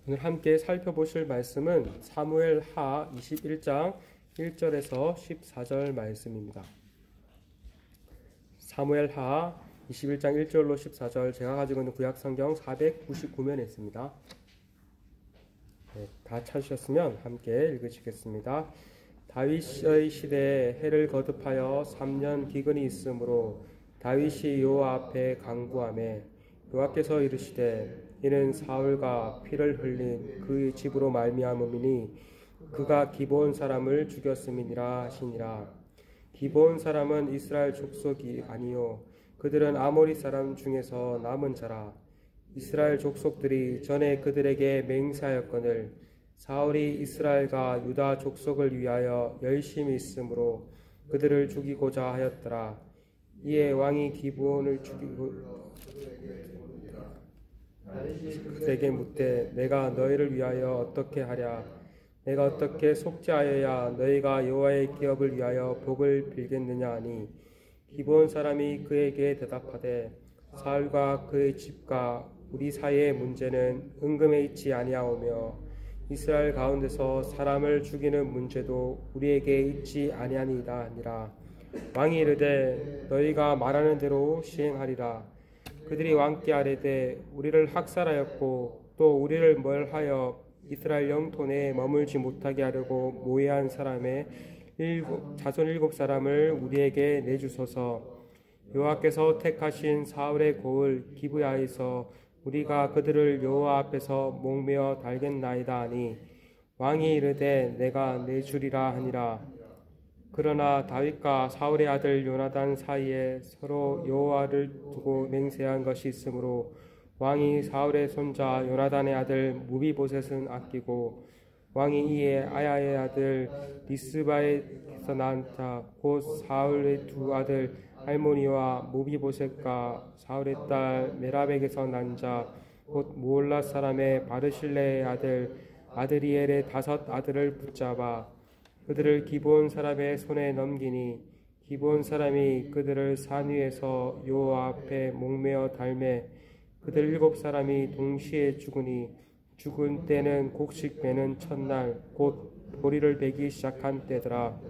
오늘 함께 살펴보실 말씀은 사무엘 하 21장 1절에서 14절 말씀입니다. 사무엘 하 21장 1절로 14절, 제가 가지고 있는 구약 성경 499면에 있습니다. 다 찾으셨으면 함께 읽으시겠습니다. 다윗의 시대에 해를 거듭하여 3년 기근이 있으므로 다윗이 여호와 앞에 간구하매 여호와께서 이르시되 이는 사울과 피를 흘린 그의 집으로 말미암음이니 그가 기브온 사람을 죽였음이니라 하시니라. 기브온 사람은 이스라엘 족속이 아니요 그들은 아모리 사람 중에서 남은 자라. 이스라엘 족속들이 전에 그들에게 맹세하였거늘 사울이 이스라엘과 유다 족속을 위하여 열심히 있으므로 그들을 죽이고자 하였더라. 이에 왕이 기브온을 죽이고 그들에게 묻되 내가 너희를 위하여 어떻게 하랴? 내가 어떻게 속죄하여야 너희가 여호와의 기업을 위하여 복을 빌겠느냐 하니 기브온 사람이 그에게 대답하되 사울과 그의 집과 우리 사이의 문제는 은금에 있지 아니하오며 이스라엘 가운데서 사람을 죽이는 문제도 우리에게 있지 아니하니이다 하니라. 왕이 이르되 너희가 말하는 대로 시행하리라. 그들이 왕께 아뢰되 우리를 학살하였고 또 우리를 멀하여 이스라엘 영토 내에 머물지 못하게 하려고 모해한 사람의 자손 7사람을 우리에게 내주소서. 여호와께서 택하신 사울의 고을 기브야에서 우리가 그들을 여호와 앞에서 목매어 달겠나이다 하니 왕이 이르되 내가 내주리라 하니라. 그러나 다윗과 사울의 아들 요나단 사이에 서로 여호와를 두고 맹세한 것이 있으므로 왕이 사울의 손자 요나단의 아들 무비보셋은 아끼고 왕이 이에 아야의 아들 리스바에서 난 자 곧 사울의 두 아들 할모니와 무비보셋과 사울의 딸 메라백에서 난 자 곧 무올라 사람의 바르실레의 아들 아드리엘의 5 아들을 붙잡아 그들을 기브온 사람의 손에 넘기니 기브온 사람이 그들을 산 위에서 여호와 앞에 목매어 달매 그들 7사람이 동시에 죽으니 죽은 때는 곡식 베는 첫날 곧 보리를 베기 시작한 때더라.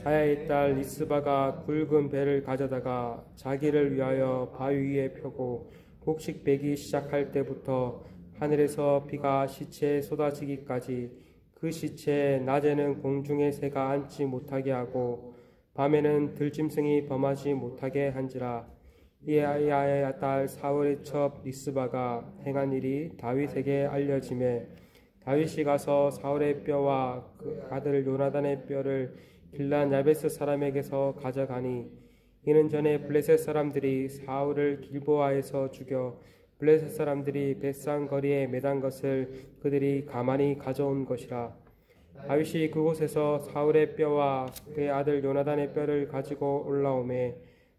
아야의 딸 리스바가 굵은 배를 가져다가 자기를 위하여 바위 위에 펴고 곡식 베기 시작할 때부터 하늘에서 비가 시체에 쏟아지기까지 그 시체에 낮에는 공중의 새가 앉지 못하게 하고 밤에는 들짐승이 범하지 못하게 한지라. 이에 아야의 딸 사울의 첩 리스바가 행한 일이 다윗에게 알려지매 다윗이 가서 사울의 뼈와 그 아들 요나단의 뼈를 길란 야베스 사람에게서 가져가니 이는 전에 블레셋 사람들이 사울을 길보아에서 죽여 블레셋 사람들이 벳산 거리에 매단 것을 그들이 가만히 가져온 것이라. 다윗이 그곳에서 사울의 뼈와 그의 아들 요나단의 뼈를 가지고 올라오매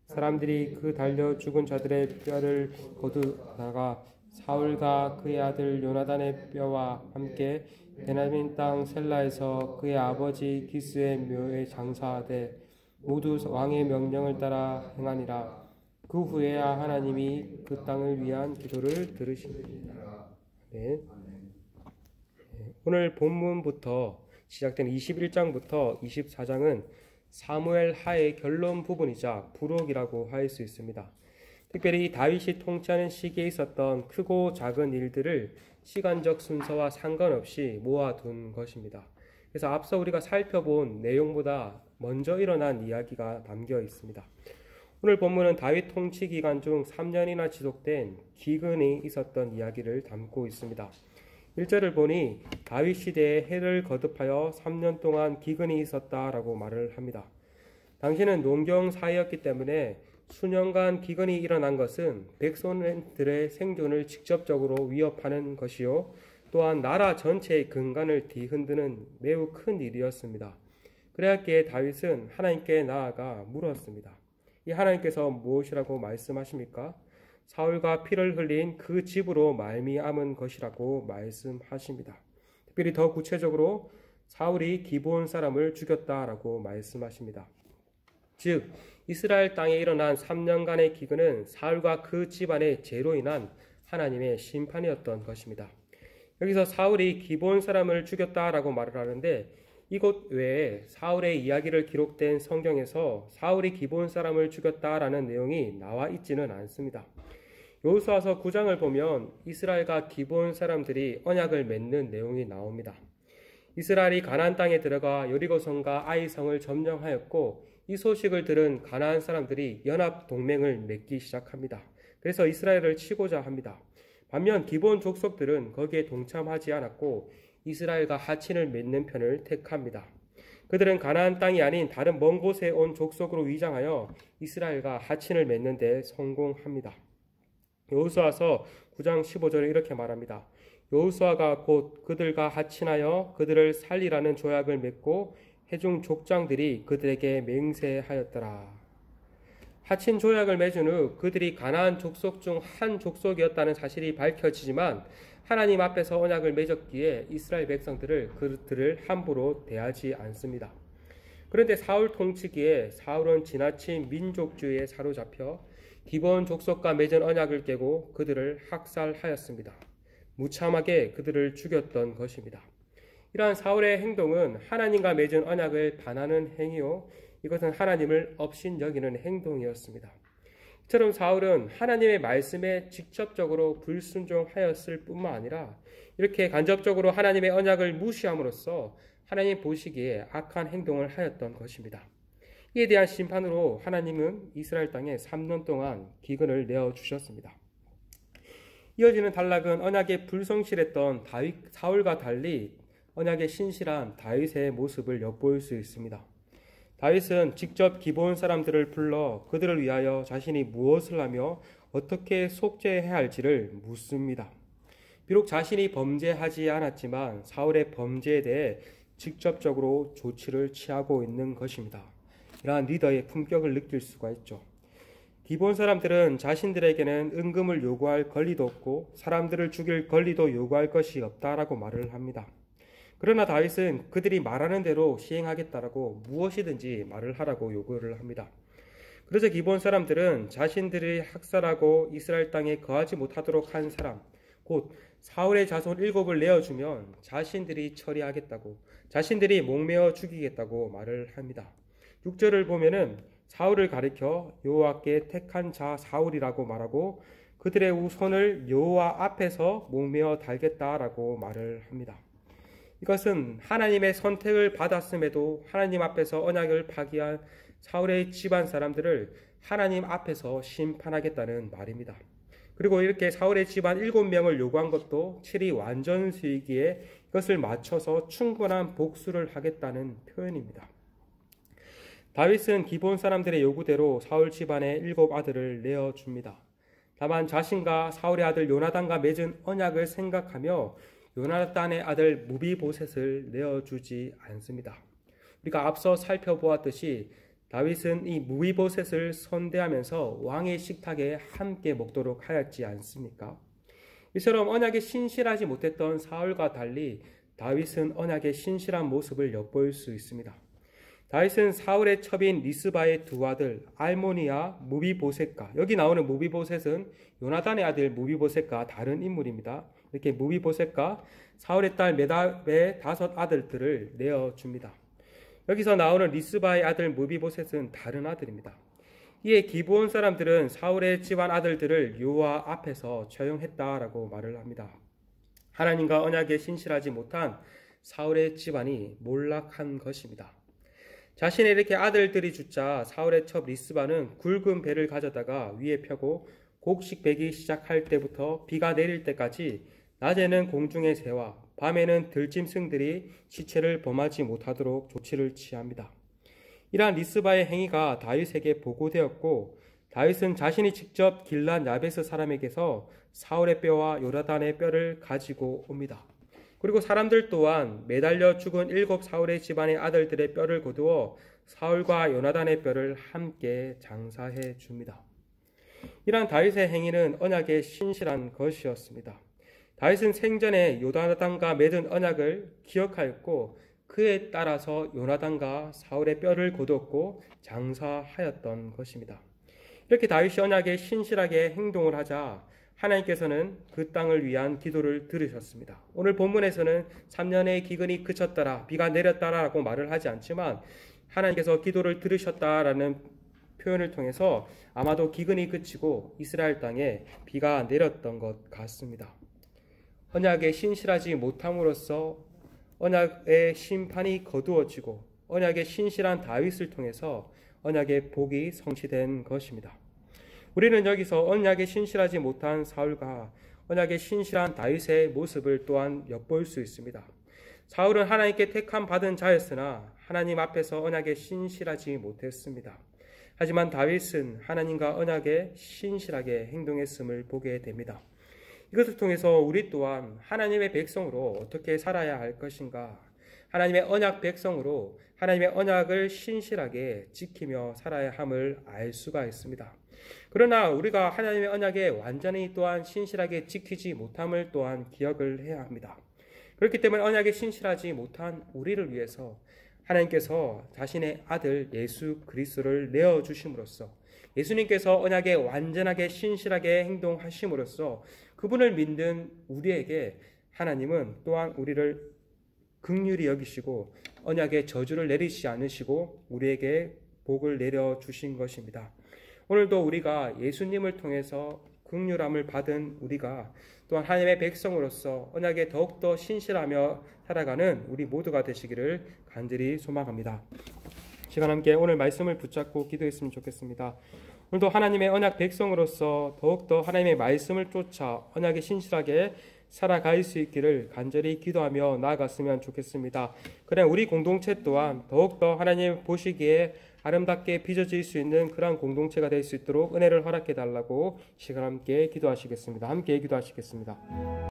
사람들이 그 달려 죽은 자들의 뼈를 거두다가 사울과 그의 아들 요나단의 뼈와 함께 베냐민 땅 셀라에서 그의 아버지 기스의 묘에 장사하되 모두 왕의 명령을 따라 행하니라. 그 후에야 하나님이 그 땅을 위한 기도를 들으십니다. 네. 오늘 본문부터 시작된 21장부터 24장은 사무엘 하의 결론 부분이자 부록이라고 할 수 있습니다. 특별히 다윗이 통치하는 시기에 있었던 크고 작은 일들을 시간적 순서와 상관없이 모아둔 것입니다. 그래서 앞서 우리가 살펴본 내용보다 먼저 일어난 이야기가 담겨 있습니다. 오늘 본문은 다윗 통치 기간 중 3년이나 지속된 기근이 있었던 이야기를 담고 있습니다. 1절을 보니 다윗 시대에 해를 거듭하여 3년 동안 기근이 있었다라고 말을 합니다. 당시는 농경 사회였기 때문에 수년간 기근이 일어난 것은 백성들의 생존을 직접적으로 위협하는 것이요 또한 나라 전체의 근간을 뒤흔드는 매우 큰 일이었습니다. 그래야기에 다윗은 하나님께 나아가 물었습니다. 이 하나님께서 무엇이라고 말씀하십니까? 사울과 피를 흘린 그 집으로 말미암은 것이라고 말씀하십니다. 특별히 더 구체적으로 사울이 기브온 사람을 죽였다라고 말씀하십니다. 즉 이스라엘 땅에 일어난 3년간의 기근은 사울과 그 집안의 죄로 인한 하나님의 심판이었던 것입니다. 여기서 사울이 기브온 사람을 죽였다라고 말을 하는데 이곳 외에 사울의 이야기를 기록된 성경에서 사울이 기브온 사람을 죽였다라는 내용이 나와 있지는 않습니다. 여호수아서 9장을 보면 이스라엘과 기브온 사람들이 언약을 맺는 내용이 나옵니다. 이스라엘이 가나안 땅에 들어가 여리고성과 아이성을 점령하였고 이 소식을 들은 가나안 사람들이 연합 동맹을 맺기 시작합니다. 그래서 이스라엘을 치고자 합니다. 반면 기브온 족속들은 거기에 동참하지 않았고 이스라엘과 하친을 맺는 편을 택합니다. 그들은 가나안 땅이 아닌 다른 먼 곳에 온 족속으로 위장하여 이스라엘과 하친을 맺는 데 성공합니다. 여호수아서 9장 15절에 이렇게 말합니다. 여호수아가 곧 그들과 하친하여 그들을 살리라는 조약을 맺고 회중 족장들이 그들에게 맹세하였더라. 하친 조약을 맺은 후 그들이 가나안 족속 중 한 족속이었다는 사실이 밝혀지지만 하나님 앞에서 언약을 맺었기에 이스라엘 백성들을 그들을 함부로 대하지 않습니다. 그런데 사울 통치기에 사울은 지나친 민족주의에 사로잡혀 기브온 족속과 맺은 언약을 깨고 그들을 학살하였습니다. 무참하게 그들을 죽였던 것입니다. 이러한 사울의 행동은 하나님과 맺은 언약을 반하는 행위요, 이것은 하나님을 업신여기는 행동이었습니다. 이처럼 사울은 하나님의 말씀에 직접적으로 불순종하였을 뿐만 아니라 이렇게 간접적으로 하나님의 언약을 무시함으로써 하나님 보시기에 악한 행동을 하였던 것입니다. 이에 대한 심판으로 하나님은 이스라엘 땅에 3년 동안 기근을 내어주셨습니다. 이어지는 단락은 언약에 불성실했던 사울과 달리 언약에 신실한 다윗의 모습을 엿보일 수 있습니다. 다윗은 직접 기브온 사람들을 불러 그들을 위하여 자신이 무엇을 하며 어떻게 속죄해야 할지를 묻습니다. 비록 자신이 범죄하지 않았지만 사울의 범죄에 대해 직접적으로 조치를 취하고 있는 것입니다. 이러한 리더의 품격을 느낄 수가 있죠. 기브온 사람들은 자신들에게는 은금을 요구할 권리도 없고 사람들을 죽일 권리도 요구할 것이 없다라고 말을 합니다. 그러나 다윗은 그들이 말하는 대로 시행하겠다라고 무엇이든지 말을 하라고 요구를 합니다. 그래서 기브온 사람들은 자신들이 학살하고 이스라엘 땅에 거하지 못하도록 한 사람, 곧 사울의 자손 7을 내어주면 자신들이 처리하겠다고, 자신들이 목매어 죽이겠다고 말을 합니다. 6절을 보면은 사울을 가리켜 여호와께 택한 자 사울이라고 말하고 그들의 손을 여호와 앞에서 목매어 달겠다라고 말을 합니다. 이것은 하나님의 선택을 받았음에도 하나님 앞에서 언약을 파기한 사울의 집안 사람들을 하나님 앞에서 심판하겠다는 말입니다. 그리고 이렇게 사울의 집안 7명을 요구한 것도 칠이 완전수이기에 이것을 맞춰서 충분한 복수를 하겠다는 표현입니다. 다윗은 기브온 사람들의 요구대로 사울 집안의 7 아들을 내어줍니다. 다만 자신과 사울의 아들 요나단과 맺은 언약을 생각하며 요나단의 아들 무비보셋을 내어주지 않습니다. 우리가 앞서 살펴보았듯이 다윗은 이 무비보셋을 선대하면서 왕의 식탁에 함께 먹도록 하였지 않습니까? 이처럼 언약에 신실하지 못했던 사울과 달리 다윗은 언약에 신실한 모습을 엿보일 수 있습니다. 다윗은 사울의 첩인 리스바의 2 아들 알모니아 무비보셋과, 여기 나오는 무비보셋은 요나단의 아들 무비보셋과 다른 인물입니다. 이렇게 무비보셋과 사울의 딸 메답의 5 아들들을 내어줍니다. 여기서 나오는 리스바의 아들 무비보셋은 다른 아들입니다. 이에 기브온 사람들은 사울의 집안 아들들을 여호와 앞에서 처형했다라고 말을 합니다. 하나님과 언약에 신실하지 못한 사울의 집안이 몰락한 것입니다. 자신의 이렇게 아들들이 죽자 사울의 첩 리스바는 굵은 배를 가져다가 위에 펴고 곡식 베기 시작할 때부터 비가 내릴 때까지 낮에는 공중의 새와 밤에는 들짐승들이 시체를 범하지 못하도록 조치를 취합니다. 이러한 리스바의 행위가 다윗에게 보고되었고 다윗은 자신이 직접 길랏 야베스 사람에게서 사울의 뼈와 요나단의 뼈를 가지고 옵니다. 그리고 사람들 또한 매달려 죽은 7 사울의 집안의 아들들의 뼈를 거두어 사울과 요나단의 뼈를 함께 장사해 줍니다. 이러한 다윗의 행위는 언약에 신실한 것이었습니다. 다윗은 생전에 요나단과 맺은 언약을 기억하였고 그에 따라서 요나단과 사울의 뼈를 거두었고 장사하였던 것입니다. 이렇게 다윗이 언약에 신실하게 행동을 하자 하나님께서는 그 땅을 위한 기도를 들으셨습니다. 오늘 본문에서는 3년의 기근이 그쳤더라, 비가 내렸다라고 말을 하지 않지만 하나님께서 기도를 들으셨다라는 표현을 통해서 아마도 기근이 그치고 이스라엘 땅에 비가 내렸던 것 같습니다. 언약에 신실하지 못함으로써 언약의 심판이 거두어지고 언약의 신실한 다윗을 통해서 언약의 복이 성취된 것입니다. 우리는 여기서 언약에 신실하지 못한 사울과 언약에 신실한 다윗의 모습을 또한 엿볼 수 있습니다. 사울은 하나님께 택함 받은 자였으나 하나님 앞에서 언약에 신실하지 못했습니다. 하지만 다윗은 하나님과 언약에 신실하게 행동했음을 보게 됩니다. 이것을 통해서 우리 또한 하나님의 백성으로 어떻게 살아야 할 것인가, 하나님의 언약 백성으로 하나님의 언약을 신실하게 지키며 살아야 함을 알 수가 있습니다. 그러나 우리가 하나님의 언약에 완전히 또한 신실하게 지키지 못함을 또한 기억을 해야 합니다. 그렇기 때문에 언약에 신실하지 못한 우리를 위해서 하나님께서 자신의 아들 예수 그리스도를 내어주심으로써 예수님께서 언약에 완전하게 신실하게 행동하심으로써 그분을 믿는 우리에게 하나님은 또한 우리를 긍휼히 여기시고 언약의 저주를 내리시지 않으시고 우리에게 복을 내려주신 것입니다. 오늘도 우리가 예수님을 통해서 긍휼함을 받은 우리가 또한 하나님의 백성으로서 언약에 더욱더 신실하며 살아가는 우리 모두가 되시기를 간절히 소망합니다. 시간 함께 오늘 말씀을 붙잡고 기도했으면 좋겠습니다. 오늘도 하나님의 언약 백성으로서 더욱더 하나님의 말씀을 쫓아 언약에 신실하게 살아갈 수 있기를 간절히 기도하며 나아갔으면 좋겠습니다. 그래 우리 공동체 또한 더욱더 하나님 보시기에 아름답게 빚어질 수 있는 그러한 공동체가 될 수 있도록 은혜를 허락해 달라고 시간 함께 기도하시겠습니다. 함께 기도하시겠습니다.